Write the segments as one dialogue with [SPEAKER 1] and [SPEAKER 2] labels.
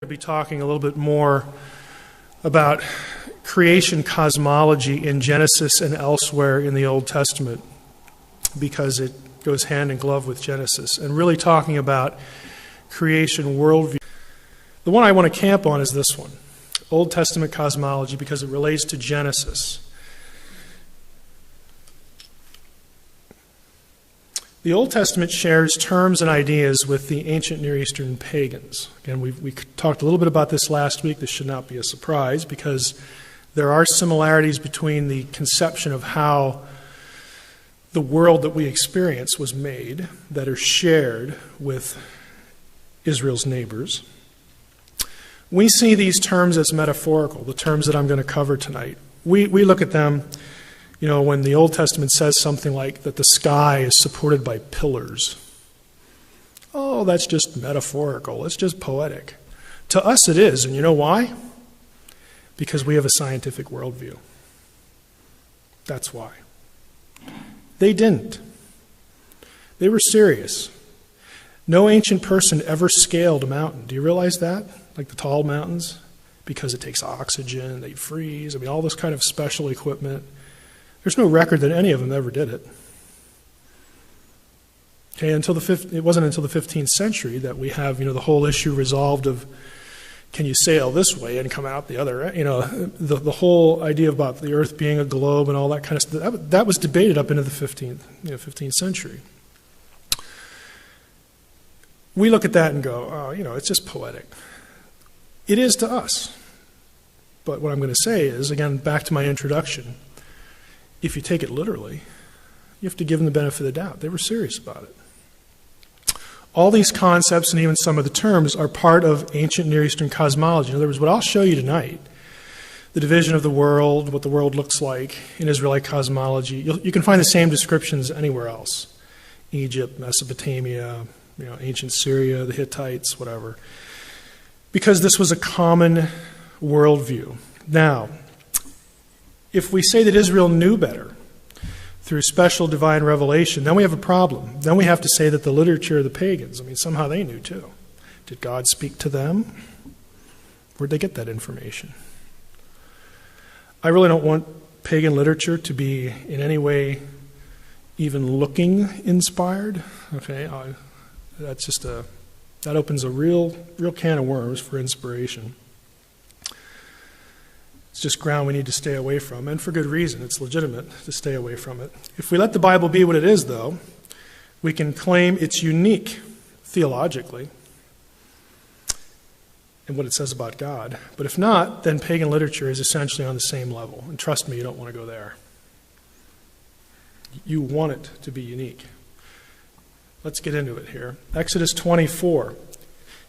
[SPEAKER 1] We'll be talking a little bit more about creation cosmology in Genesis and elsewhere in the Old Testament, because it goes hand in glove with Genesis, and really talking about creation worldview. The one I want to camp on is this one, Old Testament cosmology, because it relates to Genesis. The Old Testament shares terms and ideas with the ancient Near Eastern pagans. Again, we talked a little bit about this last week. This should not be a surprise, because there are similarities between the conception of how the world that we experience was made that are shared with Israel's neighbors. We see these terms as metaphorical, the terms that I'm going to cover tonight. We look at them, when the Old Testament says something like that the sky is supported by pillars. Oh, that's just metaphorical. It's just poetic. To us it is, and you know why? Because we have a scientific worldview. That's why. They didn't. They were serious. No ancient person ever scaled a mountain. Do you realize that? Like the tall mountains? Because it takes oxygen, they freeze, all this kind of special equipment. There's no record that any of them ever did it. Okay, it wasn't until the 15th century that we have, the whole issue resolved of, can you sail this way and come out the other? The whole idea about the Earth being a globe and all that kind of stuff, that was debated up into the 15th century. We look at that and go, it's just poetic. It is to us. But what I'm going to say is, again, back to my introduction, if you take it literally, you have to give them the benefit of the doubt. They were serious about it. All these concepts and even some of the terms are part of ancient Near Eastern cosmology. In other words, what I'll show you tonight, the division of the world, what the world looks like in Israelite cosmology, you can find the same descriptions anywhere else. Egypt, Mesopotamia, ancient Syria, the Hittites, whatever. Because this was a common worldview. Now, if we say that Israel knew better through special divine revelation, then we have a problem. Then we have to say that the literature of the pagans, somehow they knew too. Did God speak to them? Where'd they get that information? I really don't want pagan literature to be in any way even looking inspired. Okay, that opens a real can of worms for inspiration. It's just ground we need to stay away from, and for good reason. It's legitimate to stay away from it. If we let the Bible be what it is, though, we can claim it's unique theologically in what it says about God. But if not, then pagan literature is essentially on the same level. And trust me, you don't want to go there. You want it to be unique. Let's get into it here. Exodus 24.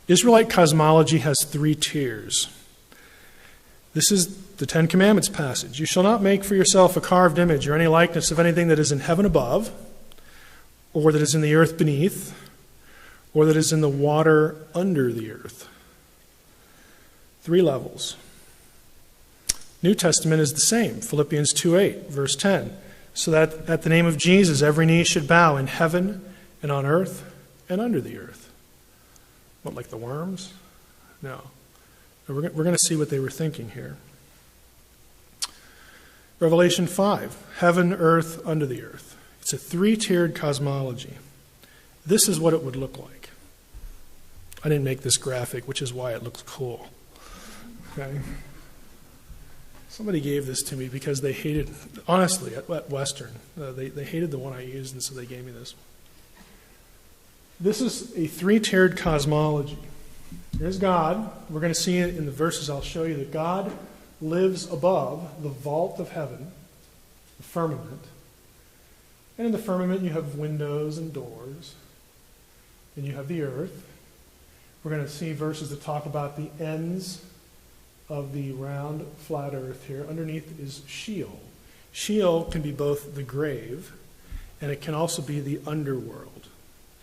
[SPEAKER 1] Israelite cosmology has 3 tiers. This is the Ten Commandments passage. You shall not make for yourself a carved image or any likeness of anything that is in heaven above, or that is in the earth beneath, or that is in the water under the earth. 3 levels. New Testament is the same. Philippians 2:8, verse 10. So that at the name of Jesus every knee should bow in heaven and on earth and under the earth. What, like the worms? No. We're going to see what they were thinking here. Revelation 5, heaven, earth, under the earth. It's a 3-tiered cosmology. This is what it would look like. I didn't make this graphic, which is why it looks cool. Okay? Somebody gave this to me because they hated, honestly, at Western, they hated the one I used, and so they gave me this one. This is a 3-tiered cosmology. Here's God. We're going to see it in the verses I'll show you that God lives above the vault of heaven, the firmament. And in the firmament you have windows and doors. And you have the earth. We're going to see verses that talk about the ends of the round, flat earth here. Underneath is Sheol. Sheol can be both the grave, and it can also be the underworld.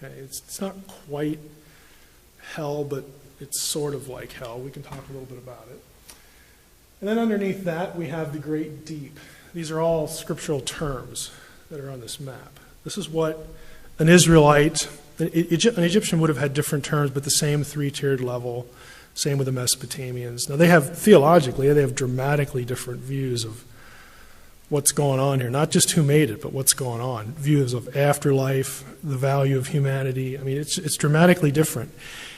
[SPEAKER 1] Okay? It's not quite hell, but it's sort of like hell. We can talk a little bit about it. And then underneath that, we have the great deep. These are all scriptural terms that are on this map. This is what an Israelite, an Egyptian would have had different terms, but the same 3-tiered level Same with the Mesopotamians. Now, they have dramatically different views of what's going on here. Not just who made it, but what's going on. Views of afterlife, the value of humanity. I mean, it's dramatically different.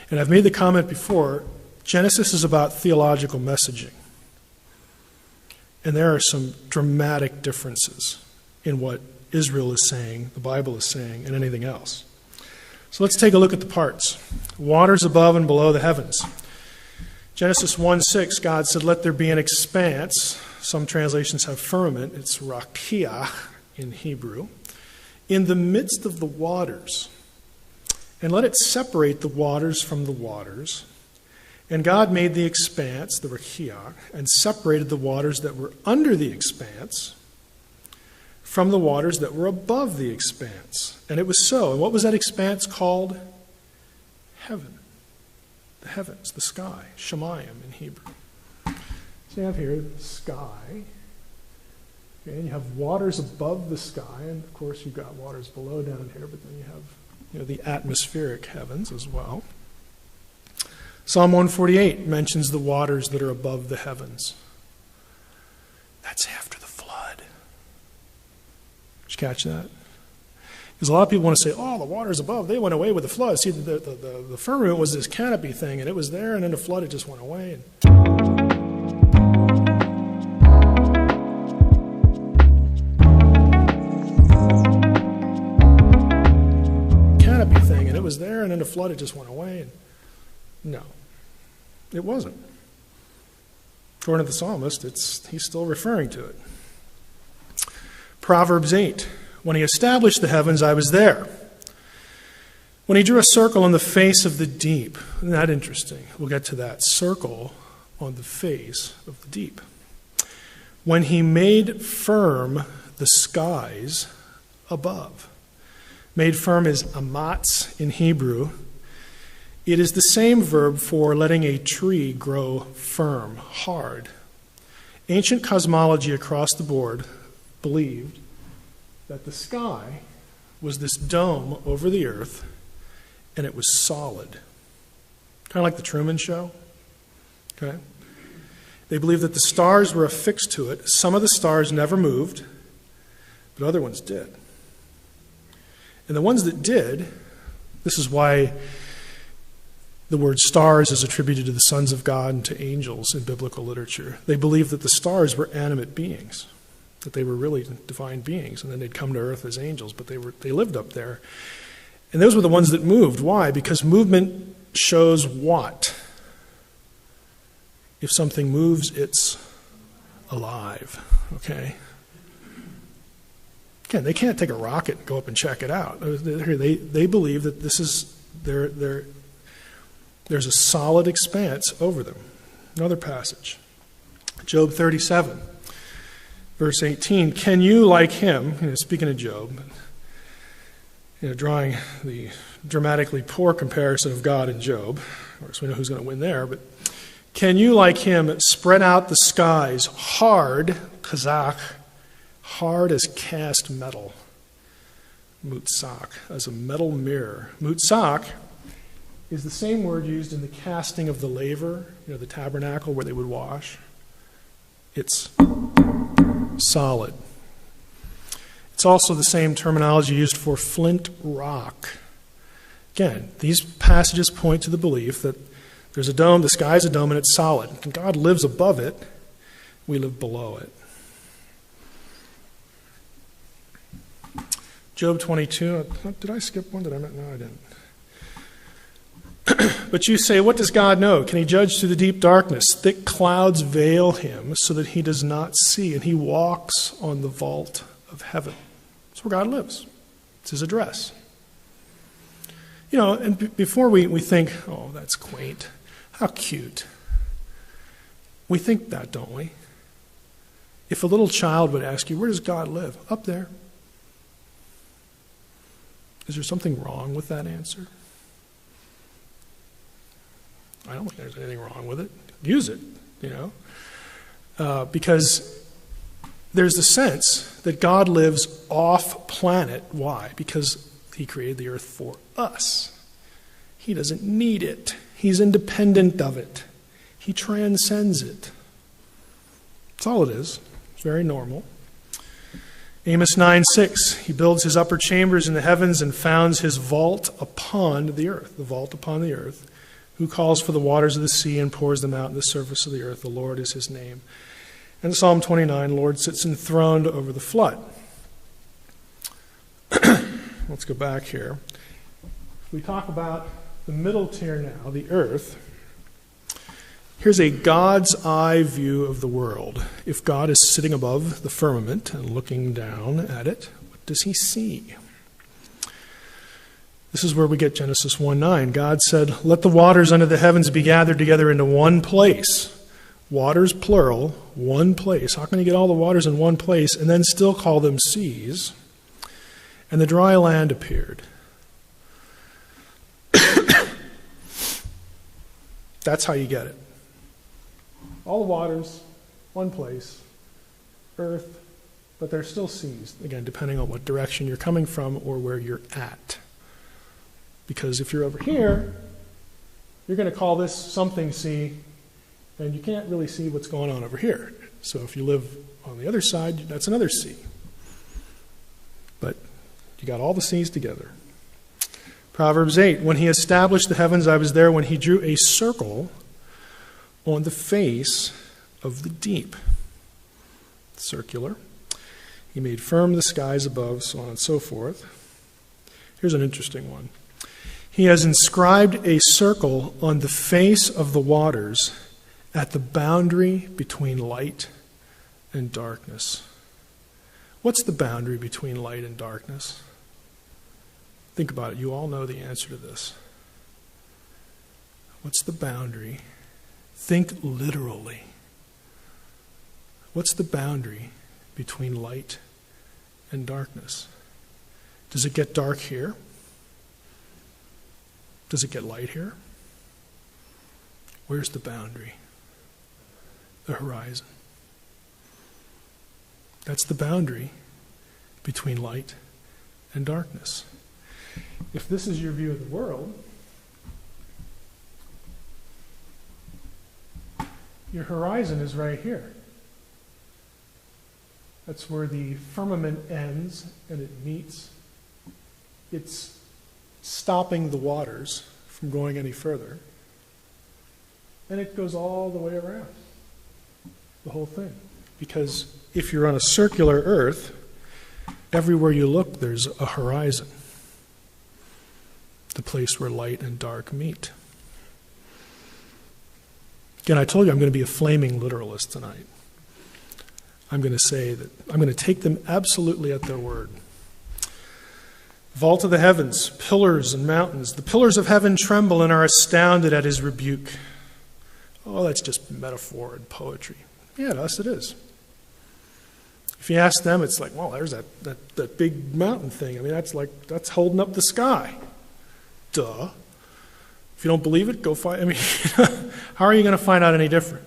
[SPEAKER 1] And I've made the comment before, Genesis is about theological messaging. And there are some dramatic differences in what Israel is saying, the Bible is saying, and anything else. So let's take a look at the parts. Waters above and below the heavens. Genesis 1:6, God said, "Let there be an expanse." Some translations have firmament. It's rakiach in Hebrew. "In the midst of the waters. And let it separate the waters from the waters. And God made the expanse, the rakiach, and separated the waters that were under the expanse from the waters that were above the expanse. And it was so." And what was that expanse called? Heaven. The heavens, the sky, Shemayim in Hebrew. So you have here the sky. Okay, and you have waters above the sky, and of course you've got waters below down here, but then you have the atmospheric heavens as well. Psalm 148 mentions the waters that are above the heavens. That's after the flood. Did you catch that? Because a lot of people want to say, oh, the waters above, they went away with the flood. See, the firmament was this canopy thing, and it was there, and then the flood, it just went away. Canopy thing, and it was there, and then the flood, it just went away. And no, it wasn't. According to the psalmist, he's still referring to it. Proverbs 8. "When he established the heavens, I was there. When he drew a circle on the face of the deep." Isn't that interesting? We'll get to that. Circle on the face of the deep. "When he made firm the skies above." Made firm is amatz in Hebrew. It is the same verb for letting a tree grow firm, hard. Ancient cosmology across the board believed that the sky was this dome over the earth, and it was solid. Kind of like the Truman Show. Okay? They believed that the stars were affixed to it. Some of the stars never moved, but other ones did. And the ones that did, this is why the word stars is attributed to the sons of God and to angels in biblical literature. They believed that the stars were animate beings, that they were really divine beings, and then they'd come to earth as angels, but they lived up there. And those were the ones that moved. Why? Because movement shows what? If something moves, it's alive. Okay? Again, they can't take a rocket and go up and check it out. They believe that this is there's a solid expanse over them. Another passage. Job 37. Verse 18, "Can you, like him," speaking of Job, drawing the dramatically poor comparison of God and Job. Of course, we know who's going to win there, but "Can you, like him, spread out the skies hard," kazakh, hard as cast metal, mutzak, as a metal mirror. Mutzak is the same word used in the casting of the laver, the tabernacle where they would wash. It's solid. It's also the same terminology used for flint rock. Again, these passages point to the belief that there's a dome, the sky's a dome, and it's solid. And God lives above it, we live below it. Job 22, did I skip one? No, I didn't. "But you say, what does God know? Can he judge through the deep darkness? Thick clouds veil him so that he does not see, and he walks on the vault of heaven." That's where God lives. It's his address. And before we think, oh, that's quaint, how cute. We think that, don't we? If a little child would ask you, where does God live? Up there. Is there something wrong with that answer? I don't think there's anything wrong with it. Use it, because there's the sense that God lives off planet. Why? Because he created the earth for us. He doesn't need it. He's independent of it. He transcends it. That's all it is. It's very normal. Amos 9:6, he builds his upper chambers in the heavens and founds his vault upon the earth, the vault upon the earth, who calls for the waters of the sea and pours them out on the surface of the earth. The Lord is his name. And Psalm 29, Lord sits enthroned over the flood. Let's go back here. We talk about the middle tier now, the earth. Here's a God's eye view of the world. If God is sitting above the firmament and looking down at it, what does he see? This is where we get Genesis 1:9. God said, "Let the waters under the heavens be gathered together into one place." Waters, plural, one place. How can you get all the waters in one place and then still call them seas? And the dry land appeared. That's how you get it. All the waters, one place, earth, but they're still seas, again, depending on what direction you're coming from or where you're at. Because if you're over here, you're going to call this something sea, and you can't really see what's going on over here. So if you live on the other side, that's another sea. But you got all the seas together. Proverbs 8, when he established the heavens, I was there when he drew a circle on the face of the deep. Circular. He made firm the skies above, so on and so forth. Here's an interesting one. He has inscribed a circle on the face of the waters at the boundary between light and darkness. What's the boundary between light and darkness? Think about it. You all know the answer to this. What's the boundary? Think literally. What's the boundary between light and darkness? Does it get dark here? Does it get light here? Where's the boundary? The horizon. That's the boundary between light and darkness. If this is your view of the world, your horizon is right here. That's where the firmament ends and it meets. It's stopping the waters from going any further. And it goes all the way around, the whole thing. Because if you're on a circular earth, everywhere you look, there's a horizon. The place where light and dark meet. Again, I told you I'm going to be a flaming literalist tonight. I'm going to say that I'm going to take them absolutely at their word. Vault of the heavens, pillars and mountains. The pillars of heaven tremble and are astounded at his rebuke. Oh, that's just metaphor and poetry. Yeah, to us it is. If you ask them, it's like, well, there's that big mountain thing. I mean, that's holding up the sky. Duh. If you don't believe it, go find. I mean, how are you going to find out any different?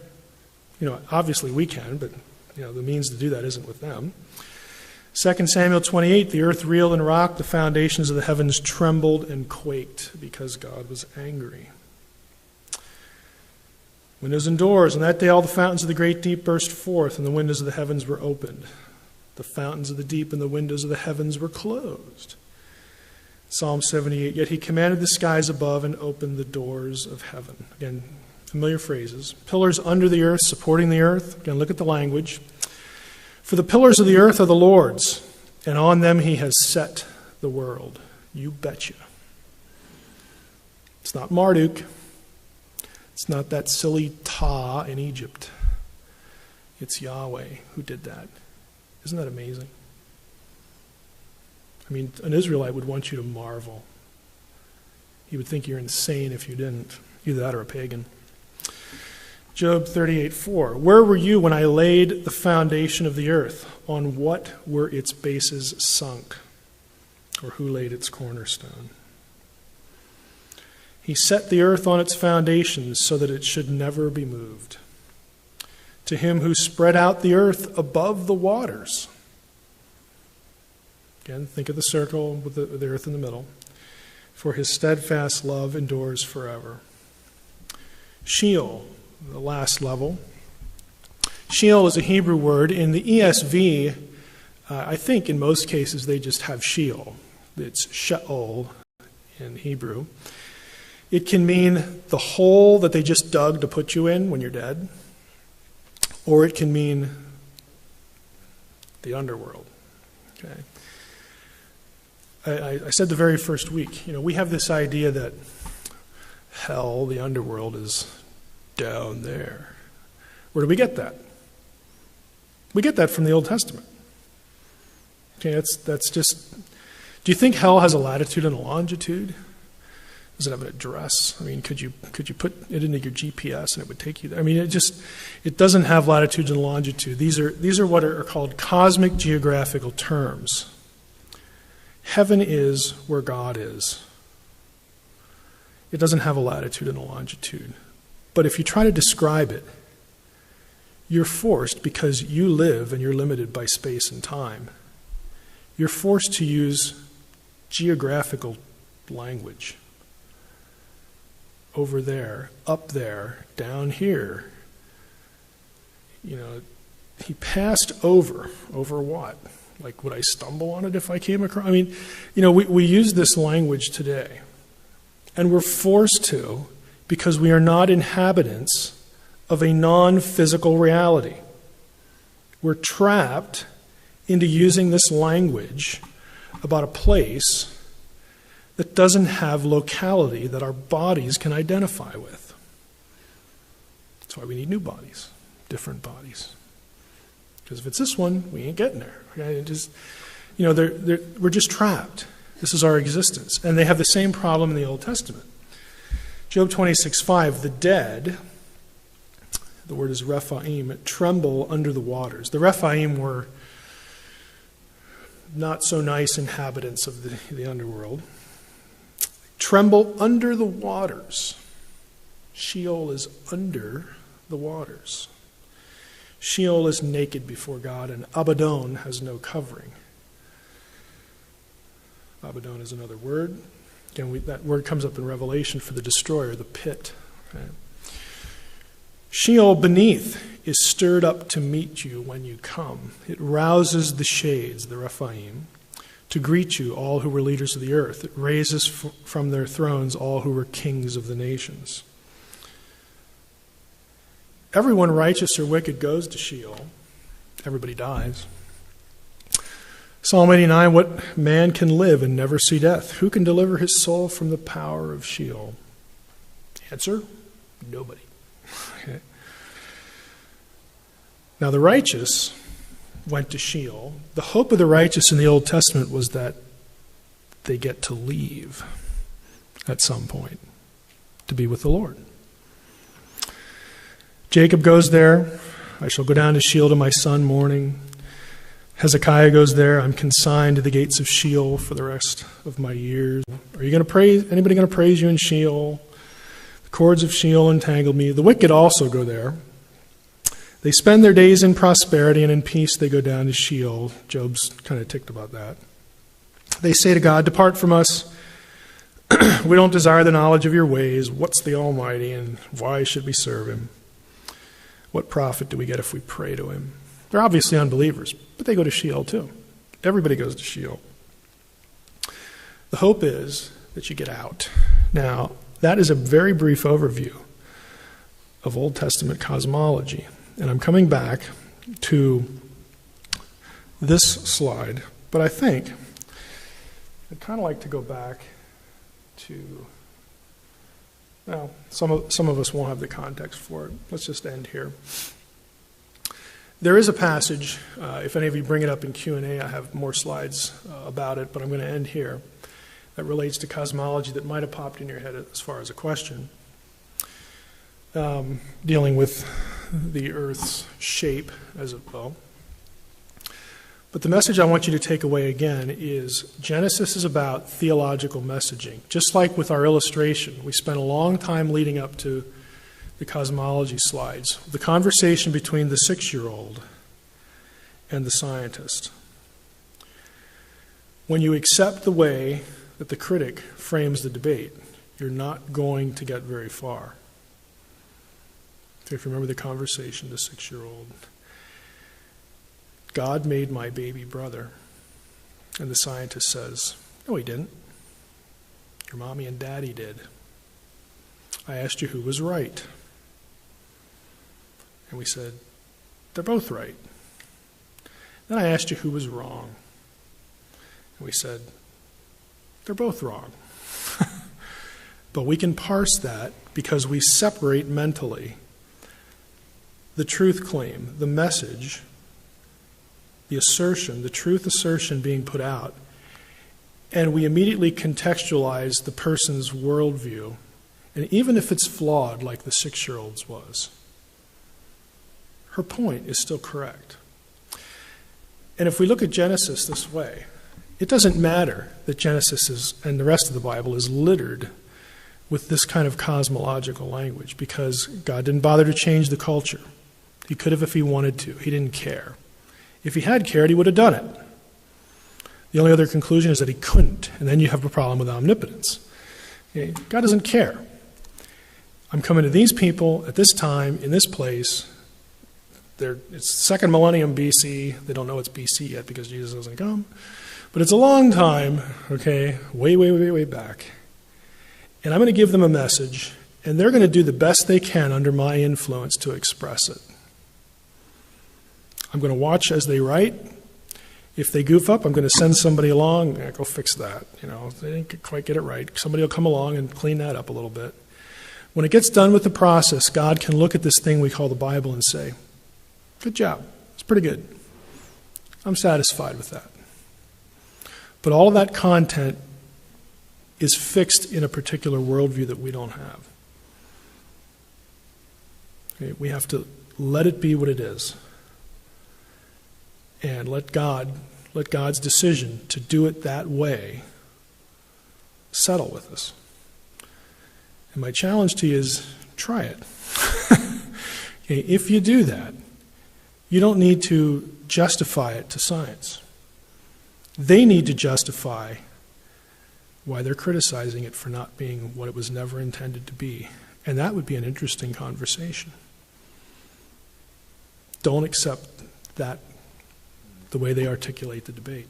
[SPEAKER 1] Obviously we can, but the means to do that isn't with them. 2 Samuel 28, the earth reeled and rocked, the foundations of the heavens trembled and quaked because God was angry. Windows and doors, and that day all the fountains of the great deep burst forth, and the windows of the heavens were opened. The fountains of the deep and the windows of the heavens were closed. Psalm 78, yet he commanded the skies above and opened the doors of heaven. Again, familiar phrases. Pillars under the earth, supporting the earth. Again, look at the language. For the pillars of the earth are the Lord's, and on them he has set the world. You betcha. It's not Marduk. It's not that silly Ta in Egypt. It's Yahweh who did that. Isn't that amazing? I mean, an Israelite would want you to marvel. He would think you're insane if you didn't. Either that or a pagan. Job 38:4. Where were you when I laid the foundation of the earth? On what were its bases sunk? Or who laid its cornerstone? He set the earth on its foundations so that it should never be moved. To him who spread out the earth above the waters. Again, think of the circle with the earth in the middle. For his steadfast love endures forever. Sheol, the last level. Sheol is a Hebrew word. In the ESV, I think in most cases they just have Sheol. It's Sheol in Hebrew. It can mean the hole that they just dug to put you in when you're dead, or it can mean the underworld. Okay. I said the very first week, we have this idea that hell, the underworld, is down there. Where do we get that? We get that from the Old Testament. Okay, that's just. Do you think hell has a latitude and a longitude? Does it have an address? I mean, could you put it into your GPS and it would take you there? I mean, it doesn't have latitude and longitude. These are what are called cosmic geographical terms. Heaven is where God is. It doesn't have a latitude and a longitude. But if you try to describe it, you're forced, because you live and you're limited by space and time, you're forced to use geographical language. Over there, up there, down here. He passed over what? Like, would I stumble on it if I came across? I mean, we use this language today. And we're forced to, because we are not inhabitants of a non-physical reality. We're trapped into using this language about a place that doesn't have locality that our bodies can identify with. That's why we need new bodies, different bodies. Because if it's this one, we ain't getting there. Okay? We're just trapped. This is our existence. And they have the same problem in the Old Testament. Job 26:5, the dead, the word is Rephaim, tremble under the waters. The Rephaim were not so nice inhabitants of the underworld. Tremble under the waters. Sheol is under the waters. Sheol is naked before God, and Abaddon has no covering. Abaddon is another word. Again, that word comes up in Revelation for the destroyer, the pit. Okay. Sheol beneath is stirred up to meet you when you come. It rouses the shades, the Rephaim, to greet you, all who were leaders of the earth. It raises from their thrones all who were kings of the nations. Everyone righteous or wicked goes to Sheol. Everybody dies. Psalm 89, what man can live and never see death? Who can deliver his soul from the power of Sheol? Answer, nobody. Okay. Now the righteous went to Sheol. The hope of the righteous in the Old Testament was that they get to leave at some point to be with the Lord. Jacob goes there. I shall go down to Sheol to my son mourning. Hezekiah goes there. I'm consigned to the gates of Sheol for the rest of my years. Are you going to praise? Anybody going to praise you in Sheol? The cords of Sheol entangled me. The wicked also go there. They spend their days in prosperity, and in peace they go down to Sheol. Job's kind of ticked about that. They say to God, depart from us. We don't desire the knowledge of your ways. What's the Almighty, and why should we serve him? What profit do we get if we pray to him? They're obviously unbelievers, but they go to Sheol too. Everybody goes to Sheol. The hope is that you get out. Now, that is a very brief overview of Old Testament cosmology. And I'm coming back to this slide, but I think I'd kind of like to go back to, well, some of us won't have the context for it. Let's just end here. There is a passage, if any of you bring it up in Q&A, I have more slides about it, but I'm going to end here, that relates to cosmology that might have popped in your head as far as a question, dealing with the Earth's shape as well. But the message I want you to take away again is Genesis is about theological messaging. Just like with our illustration, we spent a long time leading up to the cosmology slides, the conversation between the 6-year-old and the scientist. When you accept the way that the critic frames the debate, you're not going to get very far. If you remember the conversation, the 6-year-old. God made my baby brother. And the scientist says, no, he didn't. Your mommy and daddy did. I asked you who was right. And we said, they're both right. Then I asked you who was wrong. And we said, they're both wrong. But we can parse that because we separate mentally the truth claim, the message, the assertion, the truth assertion being put out, and we immediately contextualize the person's worldview. And even if it's flawed like the 6-year-old's was, her point is still correct. And if we look at Genesis this way, it doesn't matter that Genesis is, and the rest of the Bible is littered with this kind of cosmological language because God didn't bother to change the culture. He could have if he wanted to. He didn't care. If he had cared, he would have done it. The only other conclusion is that he couldn't, and then you have a problem with omnipotence. Okay? God doesn't care. I'm coming to these people at this time, in this place. It's second millennium BC. They don't know it's BC yet because Jesus doesn't come. But it's a long time, okay, way, way, way, way back. And I'm going to give them a message, and they're going to do the best they can under my influence to express it. I'm going to watch as they write. If they goof up, I'm going to send somebody along, go fix that. If they didn't quite get it right, somebody will come along and clean that up a little bit. When it gets done with the process, God can look at this thing we call the Bible and say, good job, it's pretty good. I'm satisfied with that. But all of that content is fixed in a particular worldview that we don't have. Okay, we have to let it be what it is. And let God's decision to do it that way settle with us. And my challenge to you is try it. Okay, if you do that, you don't need to justify it to science. They need to justify why they're criticizing it for not being what it was never intended to be. And that would be an interesting conversation. Don't accept that the way they articulate the debate.